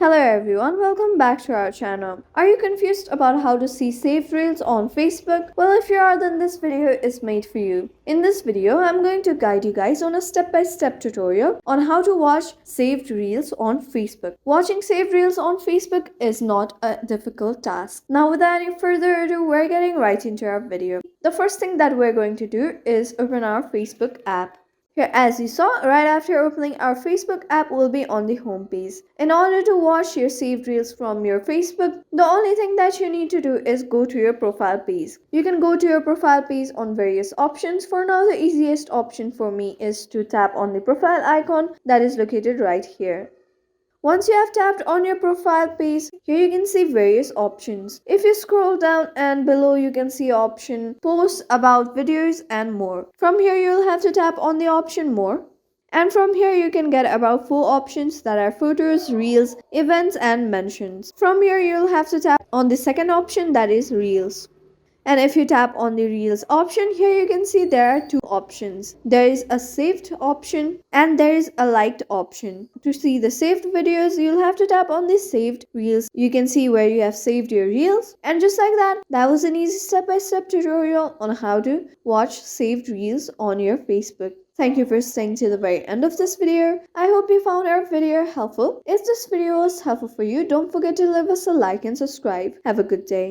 Hello everyone, welcome back to our channel. Are you confused about how to see saved reels on Facebook? Well, if you are, then this video is made for you. In this video, I'm going to guide you guys on a step-by-step tutorial on how to watch saved reels on Facebook. Watching saved reels on Facebook is not a difficult task. Now, without any further ado, we're getting right into our video. The first thing that we're going to do is open our Facebook app. Here, as you saw, right after opening our Facebook app will be on the home page. In order to watch your saved reels from your Facebook, the only thing that you need to do is go to your profile page. You can go to your profile page on various options. For now, the easiest option for me is to tap on the profile icon that is located right here. Once you have tapped on your profile page, here you can see various options. If you scroll down and below you can see option posts, about, videos and more. From here you'll have to tap on the option more. And from here you can get about 4 options that are photos, reels, events and mentions. From here you'll have to tap on the second option that is reels. And if you tap on the reels option, here you can see there are 2 options. There is a saved option and there is a liked option. To see the saved videos, you'll have to tap on the saved reels. You can see where you have saved your reels. And just like that was an easy step-by-step tutorial on how to watch saved reels on your Facebook. Thank you for staying to the very end of this video. I hope you found our video helpful. If this video was helpful for you, don't forget to leave us a like and subscribe. Have a good day.